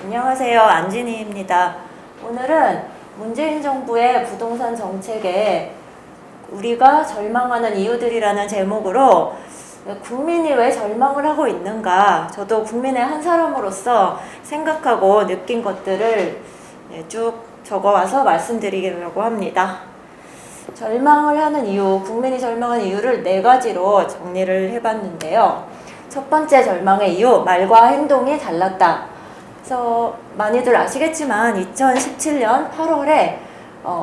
안녕하세요. 안진희입니다. 오늘은 문재인 정부의 부동산 정책에 우리가 절망하는 이유들이라는 제목으로 국민이 왜 절망을 하고 있는가, 저도 국민의 한 사람으로서 생각하고 느낀 것들을 쭉 적어와서 말씀드리려고 합니다. 절망을 하는 이유, 국민이 절망하는 이유를 4가지로 정리를 해봤는데요. 첫 번째 절망의 이유, 말과 행동이 달랐다. 그래서 많이들 아시겠지만 2017년 8월에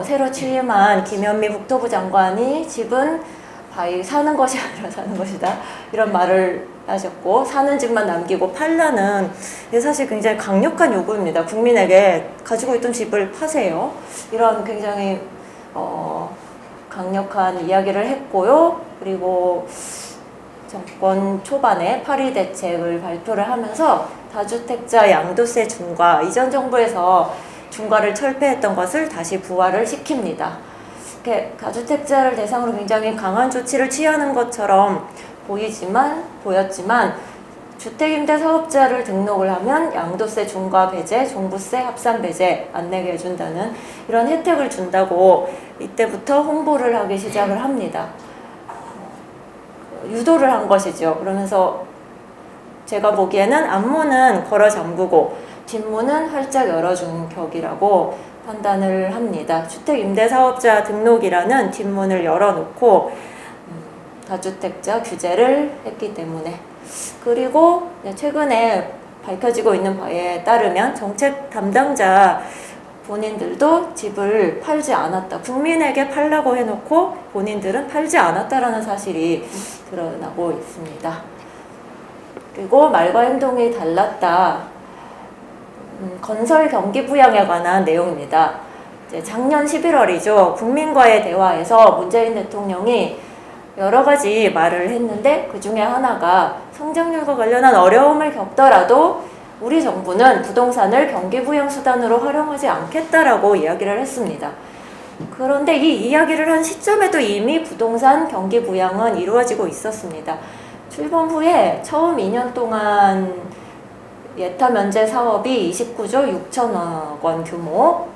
새로 취임한 김현미 국토부 장관이 집은 사는 것이 아니라 사는 것이다, 이런 말을 하셨고, 사는 집만 남기고 팔라는, 사실 굉장히 강력한 요구입니다. 국민에게 가지고 있던 집을 파세요, 이런 굉장히 강력한 이야기를 했고요. 그리고 정권 초반에 8.2 대책을 발표를 하면서 다주택자 양도세 중과, 이전 정부에서 중과를 철폐했던 것을 다시 부활을 시킵니다. 이렇게 다주택자를 대상으로 굉장히 강한 조치를 취하는 것처럼 보였지만 주택임대사업자를 등록을 하면 양도세 중과 배제, 종부세 합산 배제 안 내게 해준다는 이런 혜택을 준다고 이때부터 홍보를 하기 시작을 합니다. 유도를 한 것이죠. 그러면서 제가 보기에는 앞문은 걸어 잠그고 뒷문은 활짝 열어준 격이라고 판단을 합니다. 주택임대사업자 등록이라는 뒷문을 열어놓고 다주택자 규제를 했기 때문에. 그리고 최근에 밝혀지고 있는 바에 따르면 정책 담당자 본인들도 집을 팔지 않았다, 국민에게 팔라고 해놓고 본인들은 팔지 않았다라는 사실이 드러나고 있습니다. 그리고 말과 행동이 달랐다. 건설 경기 부양에 관한 내용입니다. 작년 11월이죠. 국민과의 대화에서 문재인 대통령이 여러 가지 말을 했는데, 그 중에 하나가 성장률과 관련한 어려움을 겪더라도 우리 정부는 부동산을 경기 부양 수단으로 활용하지 않겠다라고 이야기를 했습니다. 그런데 이 이야기를 한 시점에도 이미 부동산 경기 부양은 이루어지고 있었습니다. 출범 후에 처음 2년 동안 예타 면제 사업이 29조 6천억 원 규모,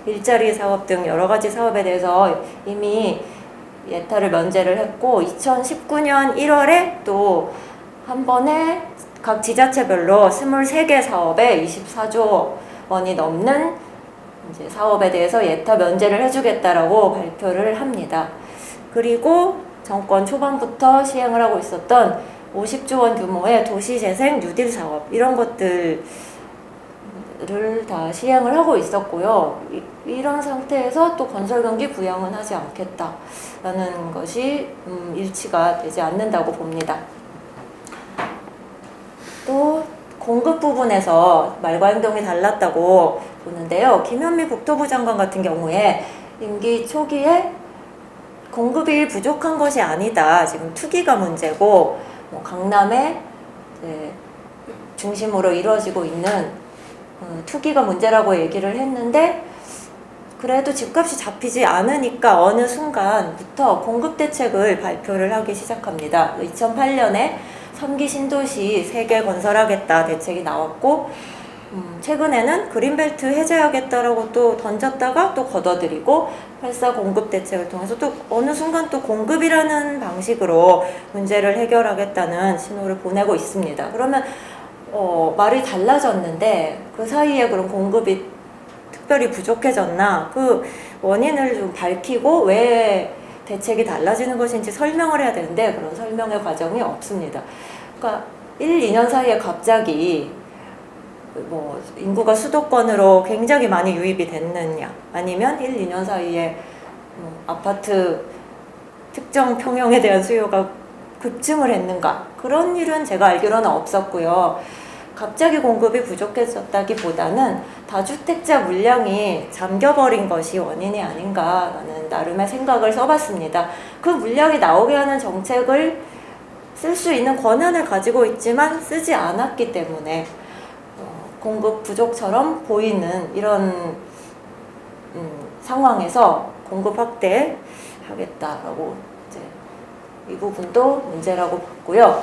일자리 사업 등 여러 가지 사업에 대해서 이미 예타를 면제를 했고, 2019년 1월에 또 한 번에 각 지자체별로 23개 사업에 24조 원이 넘는 이제 사업에 대해서 예타 면제를 해주겠다라고 발표를 합니다. 그리고 정권 초반부터 시행을 하고 있었던 50조 원 규모의 도시재생 뉴딜 사업, 이런 것들을 다 시행을 하고 있었고요. 이런 상태에서 또 건설 경기 부양은 하지 않겠다라는 것이 일치가 되지 않는다고 봅니다. 또 공급 부분에서 말과 행동이 달랐다고 보는데요. 김현미 국토부 장관 같은 경우에 임기 초기에 공급이 부족한 것이 아니다, 지금 투기가 문제고 강남에 중심으로 이루어지고 있는 투기가 문제라고 얘기를 했는데, 그래도 집값이 잡히지 않으니까 어느 순간부터 공급 대책을 발표를 하기 시작합니다. 2008년에 3기 신도시 3개 건설하겠다 대책이 나왔고, 최근에는 그린벨트 해제하겠다라고 또 던졌다가 또 걷어들이고 8.4 공급 대책을 통해서 또 어느 순간 또 공급이라는 방식으로 문제를 해결하겠다는 신호를 보내고 있습니다. 그러면 말이 달라졌는데 그 사이에 그럼 공급이 특별히 부족해졌나, 그 원인을 좀 밝히고 왜 대책이 달라지는 것인지 설명을 해야 되는데 그런 설명의 과정이 없습니다. 그러니까 1, 2년 사이에 갑자기 인구가 수도권으로 굉장히 많이 유입이 됐느냐, 아니면 1, 2년 사이에 아파트 특정 평형에 대한 수요가 급증을 했는가, 그런 일은 제가 알기로는 없었고요. 갑자기 공급이 부족해졌다기보다는 다주택자 물량이 잠겨버린 것이 원인이 아닌가라는 나름의 생각을 써봤습니다. 그 물량이 나오게 하는 정책을 쓸 수 있는 권한을 가지고 있지만 쓰지 않았기 때문에 공급 부족처럼 보이는 이런 상황에서 공급 확대하겠다라고, 이 부분도 문제라고 봤고요.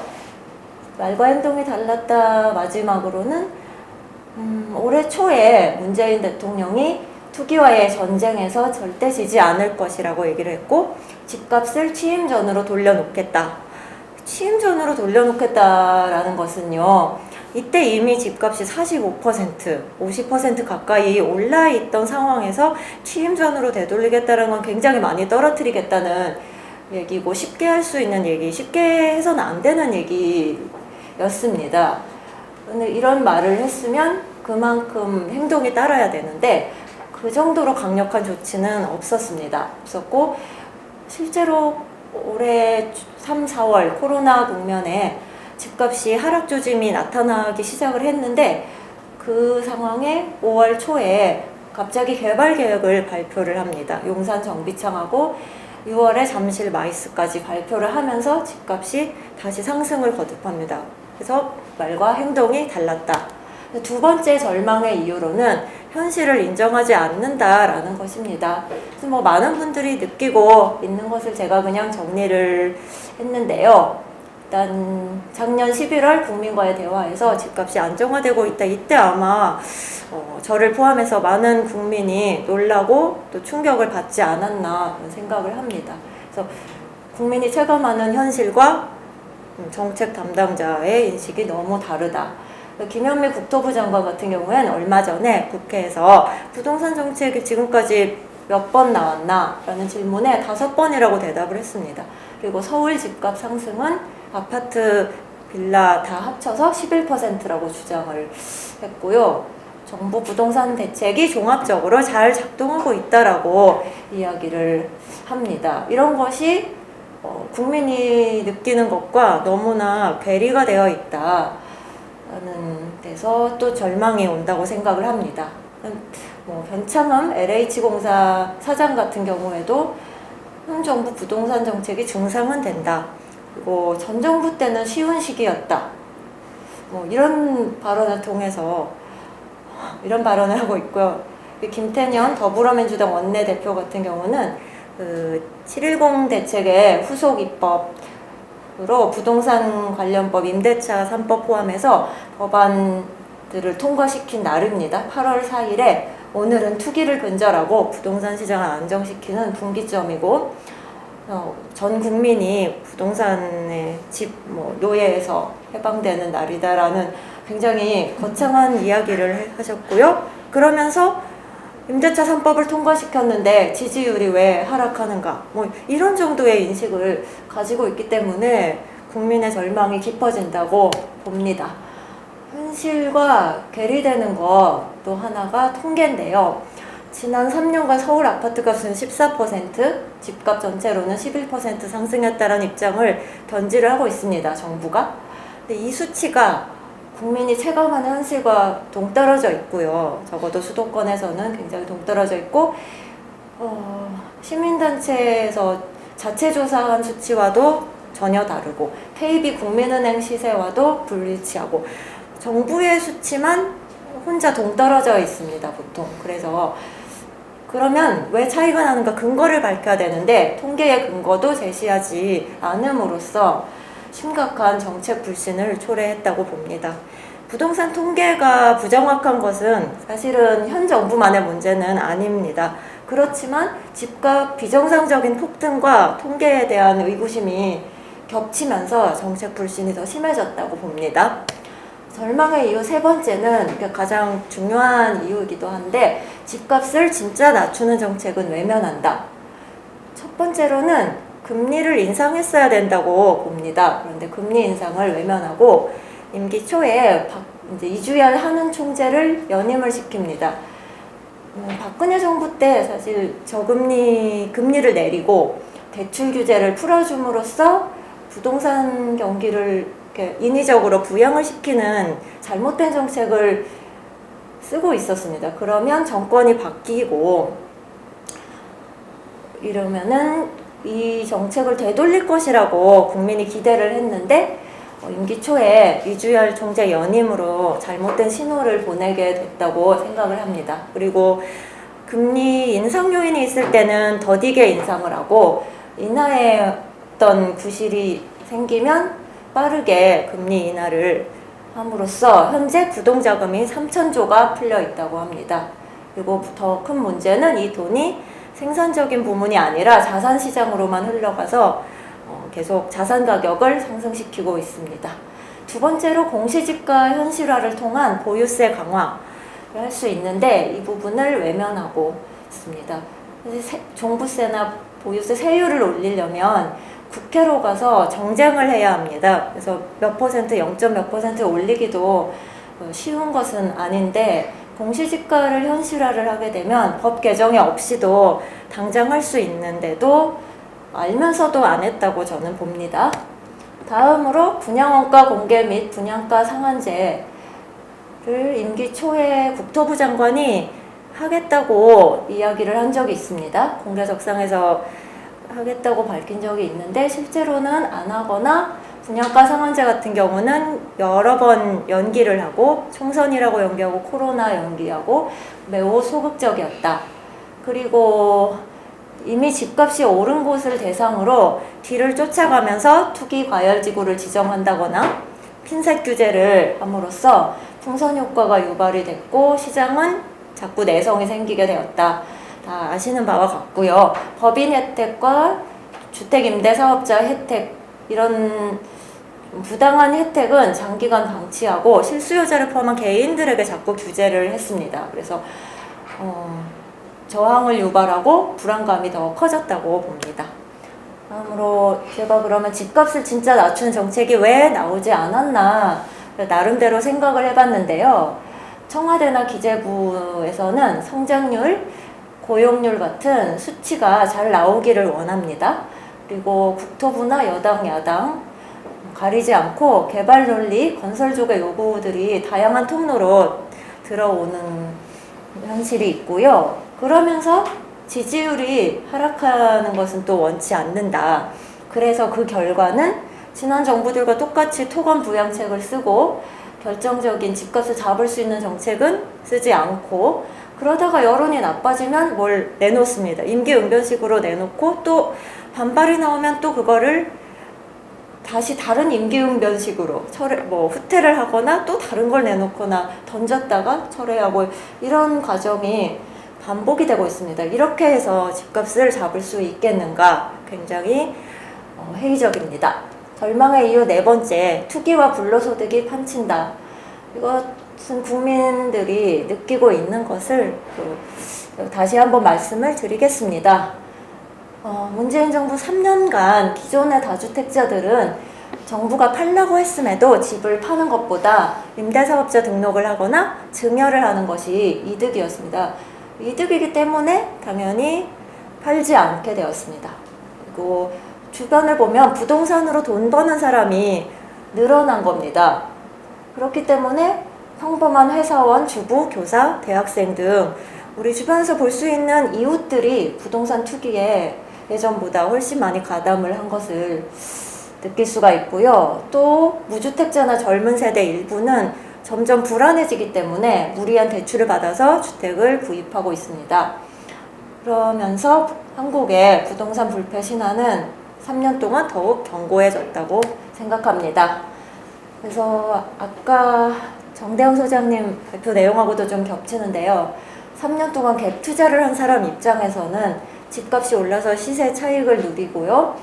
말과 행동이 달랐다 마지막으로는 올해 초에 문재인 대통령이 투기와의 전쟁에서 절대 지지 않을 것이라고 얘기를 했고, 집값을 취임 전으로 돌려놓겠다. 취임 전으로 돌려놓겠다라는 것은요, 이때 이미 집값이 45%, 50% 가까이 올라있던 상황에서 취임 전으로 되돌리겠다는 건 굉장히 많이 떨어뜨리겠다는 얘기고, 쉽게 할 수 있는 얘기, 쉽게 해서는 안 되는 얘기였습니다. 근데 이런 말을 했으면 그만큼 행동이 따라야 되는데, 그 정도로 강력한 조치는 없었고, 실제로 올해 3, 4월 코로나 국면에 집값이 하락 조짐이 나타나기 시작을 했는데, 그 상황에 5월 초에 갑자기 개발 계획을 발표를 합니다. 용산 정비창하고 6월에 잠실 마이스까지 발표를 하면서 집값이 다시 상승을 거듭합니다. 그래서 말과 행동이 달랐다. 두 번째 절망의 이유로는 현실을 인정하지 않는다라는 것입니다. 그래서 뭐 많은 분들이 느끼고 있는 것을 제가 그냥 정리를 했는데요. 일단 작년 11월 국민과의 대화에서 집값이 안정화되고 있다. 이때 아마 저를 포함해서 많은 국민이 놀라고 또 충격을 받지 않았나 생각을 합니다. 그래서 국민이 체감하는 현실과 정책 담당자의 인식이 너무 다르다. 김현미 국토부 장관 같은 경우에는 얼마 전에 국회에서 부동산 정책이 지금까지 몇 번 나왔나? 라는 질문에 5번이라고 대답을 했습니다. 그리고 서울 집값 상승은 아파트, 빌라 다 합쳐서 11%라고 주장을 했고요. 정부 부동산 대책이 종합적으로 잘 작동하고 있다라고 이야기를 합니다. 이런 것이 국민이 느끼는 것과 너무나 괴리가 되어 있다라는 데서 또 절망이 온다고 생각을 합니다. 변창흠 LH공사 사장 같은 경우에도 현 정부 부동산 정책이 중상은 된다. 그리고 전 정부 때는 쉬운 시기였다. 이런 발언을 통해서 이런 발언을 하고 있고요. 김태년 더불어민주당 원내대표 같은 경우는 7.10 대책의 후속 입법으로 부동산 관련법, 임대차 3법 포함해서 법안들을 통과시킨 날입니다. 8월 4일에 오늘은 투기를 근절하고 부동산 시장을 안정시키는 분기점이고, 전 국민이 부동산의 노예에서 해방되는 날이다라는 굉장히 거창한 이야기를 하셨고요. 그러면서 임대차 3법을 통과시켰는데 지지율이 왜 하락하는가? 이런 정도의 인식을 가지고 있기 때문에 국민의 절망이 깊어진다고 봅니다. 현실과 괴리되는 것도 하나가 통계인데요. 지난 3년간 서울 아파트값은 14%, 집값 전체로는 11% 상승했다는 입장을 견지를 하고 있습니다. 정부가. 근데 이 수치가 국민이 체감하는 현실과 동떨어져 있고요. 적어도 수도권에서는 굉장히 동떨어져 있고, 시민단체에서 자체 조사한 수치와도 전혀 다르고, KB 국민은행 시세와도 불일치하고, 정부의 수치만 혼자 동떨어져 있습니다, 보통. 그래서 그러면 왜 차이가 나는가 근거를 밝혀야 되는데, 통계의 근거도 제시하지 않음으로써 심각한 정책 불신을 초래했다고 봅니다. 부동산 통계가 부정확한 것은 사실은 현 정부만의 문제는 아닙니다. 그렇지만 집값 비정상적인 폭등과 통계에 대한 의구심이 겹치면서 정책 불신이 더 심해졌다고 봅니다. 절망의 이유 세 번째는 가장 중요한 이유이기도 한데, 집값을 진짜 낮추는 정책은 외면한다. 첫 번째로는 금리를 인상했어야 된다고 봅니다. 그런데 금리 인상을 외면하고 임기 초에 이제 이주열 한은 총재를 연임을 시킵니다. 박근혜 정부 때 사실 금리를 내리고 대출 규제를 풀어줌으로써 부동산 경기를 이렇게 인위적으로 부양을 시키는 잘못된 정책을 쓰고 있었습니다. 그러면 정권이 바뀌고 이러면은 이 정책을 되돌릴 것이라고 국민이 기대를 했는데, 임기 초에 이주열 총재 연임으로 잘못된 신호를 보내게 됐다고 생각을 합니다. 그리고 금리 인상 요인이 있을 때는 더디게 인상을 하고, 인하의 어떤 구실이 생기면 빠르게 금리 인하를 함으로써 현재 부동자금이 3,000조가 풀려 있다고 합니다. 그리고 더 큰 문제는 이 돈이 생산적인 부문이 아니라 자산 시장으로만 흘러가서 계속 자산 가격을 상승시키고 있습니다. 두 번째로 공시지가 현실화를 통한 보유세 강화를 할 수 있는데 이 부분을 외면하고 있습니다. 종부세나 보유세 세율을 올리려면 국회로 가서 정쟁을 해야 합니다. 그래서 몇 퍼센트, 0.몇 퍼센트 올리기도 쉬운 것은 아닌데 공시지가를 현실화를 하게 되면 법 개정이 없이도 당장 할 수 있는데도 알면서도 안 했다고 저는 봅니다. 다음으로 분양원가 공개 및 분양가 상한제를 임기 초에 국토부 장관이 하겠다고 이야기를 한 적이 있습니다. 공개석상에서 하겠다고 밝힌 적이 있는데 실제로는 안 하거나 분양가 상한제 같은 경우는 여러 번 연기를 하고 총선이라고 연기하고 코로나 연기하고 매우 소극적이었다. 그리고 이미 집값이 오른 곳을 대상으로 뒤를 쫓아가면서 투기 과열지구를 지정한다거나 핀셋 규제를 함으로써 풍선 효과가 유발이 됐고 시장은 자꾸 내성이 생기게 되었다. 다 아시는 바와 같고요. 법인 혜택과 주택임대사업자 혜택 이런 부당한 혜택은 장기간 방치하고 실수요자를 포함한 개인들에게 자꾸 규제를 했습니다. 그래서 저항을 유발하고 불안감이 더 커졌다고 봅니다. 다음으로 제가 그러면 집값을 진짜 낮추는 정책이 왜 나오지 않았나 나름대로 생각을 해봤는데요. 청와대나 기재부에서는 성장률, 고용률 같은 수치가 잘 나오기를 원합니다. 그리고 국토부나 여당, 야당 가리지 않고 개발 논리, 건설족의 요구들이 다양한 통로로 들어오는 현실이 있고요. 그러면서 지지율이 하락하는 것은 또 원치 않는다. 그래서 그 결과는 지난 정부들과 똑같이 토건 부양책을 쓰고 결정적인 집값을 잡을 수 있는 정책은 쓰지 않고 그러다가 여론이 나빠지면 뭘 내놓습니다. 임기응변식으로 내놓고 또 반발이 나오면 또 그거를 다시 다른 임기응변식으로 후퇴를 하거나 또 다른 걸 내놓거나 던졌다가 철회하고 이런 과정이 반복이 되고 있습니다. 이렇게 해서 집값을 잡을 수 있겠는가 굉장히 회의적입니다. 절망의 이유 네 번째, 투기와 불로소득이 판친다. 이것은 국민들이 느끼고 있는 것을 다시 한번 말씀을 드리겠습니다. 문재인 정부 3년간 기존의 다주택자들은 정부가 팔라고 했음에도 집을 파는 것보다 임대사업자 등록을 하거나 증여를 하는 것이 이득이었습니다. 이득이기 때문에 당연히 팔지 않게 되었습니다. 그리고 주변을 보면 부동산으로 돈 버는 사람이 늘어난 겁니다. 그렇기 때문에 평범한 회사원, 주부, 교사, 대학생 등 우리 주변에서 볼 수 있는 이웃들이 부동산 투기에 예전보다 훨씬 많이 가담을 한 것을 느낄 수가 있고요. 또 무주택자나 젊은 세대 일부는 점점 불안해지기 때문에 무리한 대출을 받아서 주택을 구입하고 있습니다. 그러면서 한국의 부동산 불패 신화는 3년 동안 더욱 견고해졌다고 생각합니다. 그래서 아까 정대영 소장님 발표 내용하고도 좀 겹치는데요. 3년 동안 갭 투자를 한 사람 입장에서는 집값이 올라서 시세 차익을 누리고요.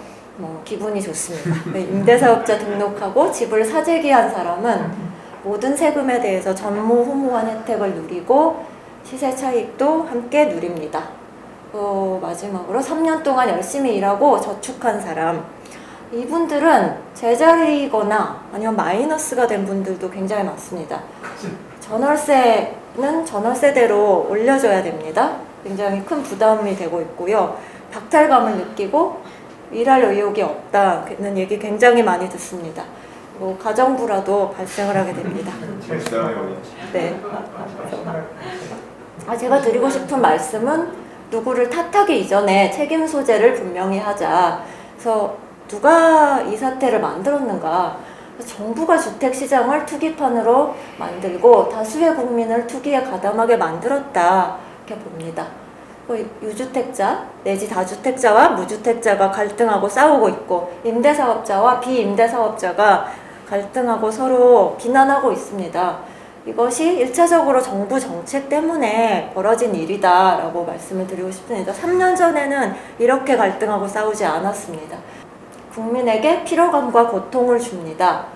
기분이 좋습니다. 임대사업자 등록하고 집을 사재기한 사람은 모든 세금에 대해서 전무후무한 혜택을 누리고 시세 차익도 함께 누립니다. 마지막으로 3년 동안 열심히 일하고 저축한 사람, 이분들은 제자리거나 아니면 마이너스가 된 분들도 굉장히 많습니다. 전월세는 전월세대로 올려줘야 됩니다. 굉장히 큰 부담이 되고 있고요. 박탈감을 느끼고 일할 의욕이 없다는 얘기 굉장히 많이 듣습니다. 가정부라도 발생을 하게 됩니다. 네. 제가 드리고 싶은 말씀은 누구를 탓하기 이전에 책임 소재를 분명히 하자. 그래서 누가 이 사태를 만들었는가? 정부가 주택시장을 투기판으로 만들고 다수의 국민을 투기에 가담하게 만들었다. 이렇게 봅니다. 유주택자 내지 다주택자와 무주택자가 갈등하고 싸우고 있고 임대사업자와 비임대사업자가 갈등하고 서로 비난하고 있습니다. 이것이 1차적으로 정부 정책 때문에 벌어진 일이다라고 말씀을 드리고 싶습니다. 3년 전에는 이렇게 갈등하고 싸우지 않았습니다. 국민에게 피로감과 고통을 줍니다.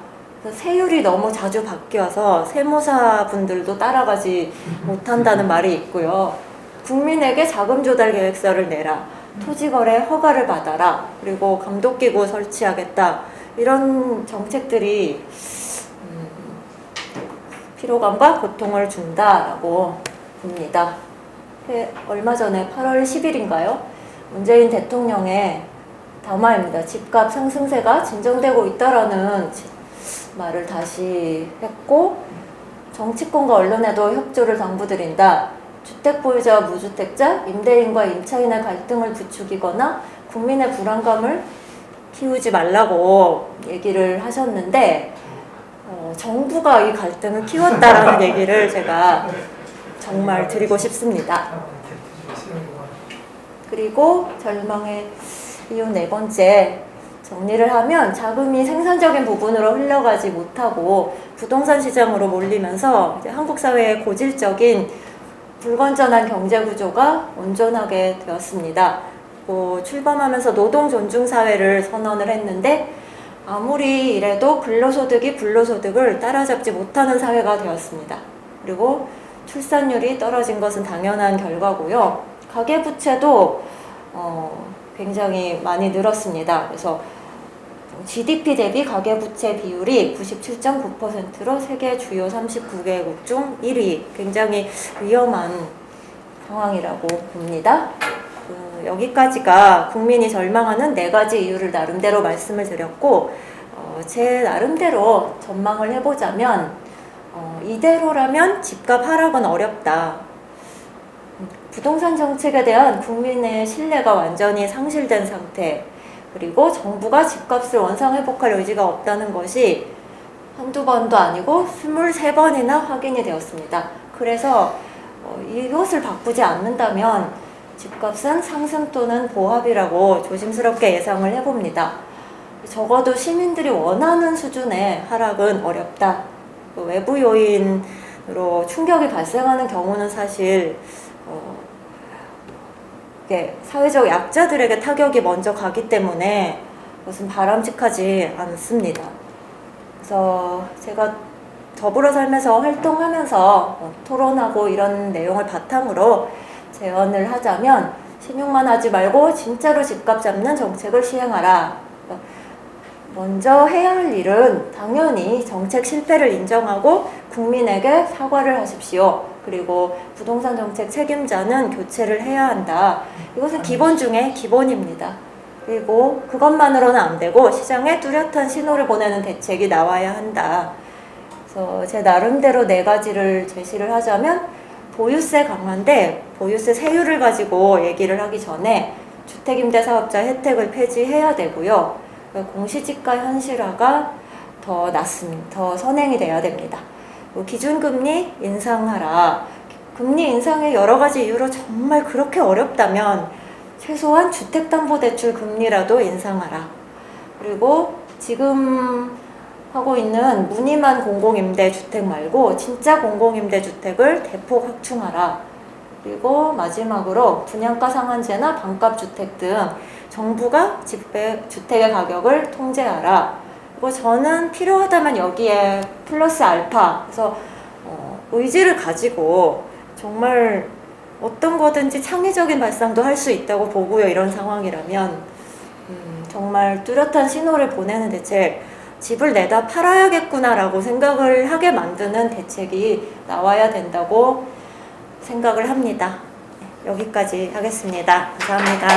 세율이 너무 자주 바뀌어서 세무사분들도 따라가지 못한다는 말이 있고요. 국민에게 자금 조달 계획서를 내라. 토지거래 허가를 받아라. 그리고 감독기구 설치하겠다. 이런 정책들이 피로감과 고통을 준다라고 봅니다. 얼마 전에 8월 10일인가요? 문재인 대통령의 담화입니다. 집값 상승세가 진정되고 있다라는 말을 다시 했고, 정치권과 언론에도 협조를 당부드린다. 주택 보유자와 무주택자, 임대인과 임차인의 갈등을 부추기거나 국민의 불안감을 키우지 말라고 얘기를 하셨는데, 정부가 이 갈등을 키웠다라는 얘기를 제가 정말 드리고 싶습니다. 그리고 절망의 이유 네 번째, 정리를 하면 자금이 생산적인 부분으로 흘러가지 못하고 부동산 시장으로 몰리면서 이제 한국 사회의 고질적인 불건전한 경제 구조가 온전하게 되었습니다. 출범하면서 노동 존중 사회를 선언을 했는데 아무리 이래도 근로소득이 불로소득을 따라잡지 못하는 사회가 되었습니다. 그리고 출산율이 떨어진 것은 당연한 결과고요. 가계부채도 굉장히 많이 늘었습니다. 그래서 GDP 대비 가계부채 비율이 97.9%로 세계 주요 39개국 중 1위, 굉장히 위험한 상황이라고 봅니다. 여기까지가 국민이 절망하는 4가지 이유를 나름대로 말씀을 드렸고, 제 나름대로 전망을 해보자면 이대로라면 집값 하락은 어렵다. 부동산 정책에 대한 국민의 신뢰가 완전히 상실된 상태, 그리고 정부가 집값을 원상회복할 의지가 없다는 것이 한두 번도 아니고 23번이나 확인이 되었습니다. 그래서 이것을 바꾸지 않는다면 집값은 상승 또는 보합이라고 조심스럽게 예상을 해봅니다. 적어도 시민들이 원하는 수준의 하락은 어렵다. 외부 요인으로 충격이 발생하는 경우는 사실 사회적 약자들에게 타격이 먼저 가기 때문에 그것은 바람직하지 않습니다. 그래서 제가 더불어 살면서 활동하면서 토론하고 이런 내용을 바탕으로 제언을 하자면, 신용만 하지 말고 진짜로 집값 잡는 정책을 시행하라. 먼저 해야 할 일은 당연히 정책 실패를 인정하고 국민에게 사과를 하십시오. 그리고 부동산 정책 책임자는 교체를 해야 한다. 이것은 기본 중에 기본입니다. 그리고 그것만으로는 안 되고 시장에 뚜렷한 신호를 보내는 대책이 나와야 한다. 그래서 제 나름대로 4가지를 제시를 하자면, 보유세 강화인데 보유세 세율을 가지고 얘기를 하기 전에 주택임대사업자 혜택을 폐지해야 되고요. 공시지가 현실화가 더 선행이 돼야 됩니다. 기준금리 인상하라. 금리 인상의 여러 가지 이유로 정말 그렇게 어렵다면 최소한 주택담보대출 금리라도 인상하라. 그리고 지금 하고 있는 무늬만 공공임대주택 말고 진짜 공공임대주택을 대폭 확충하라. 그리고 마지막으로 분양가 상한제나 반값주택 등 정부가 주택의 가격을 통제하라. 그리고 저는 필요하다면 여기에 플러스 알파, 그래서 의지를 가지고 정말 어떤 거든지 창의적인 발상도 할 수 있다고 보고요. 이런 상황이라면 정말 뚜렷한 신호를 보내는 대책, 집을 내다 팔아야겠구나라고 생각을 하게 만드는 대책이 나와야 된다고 생각을 합니다. 여기까지 하겠습니다. 감사합니다.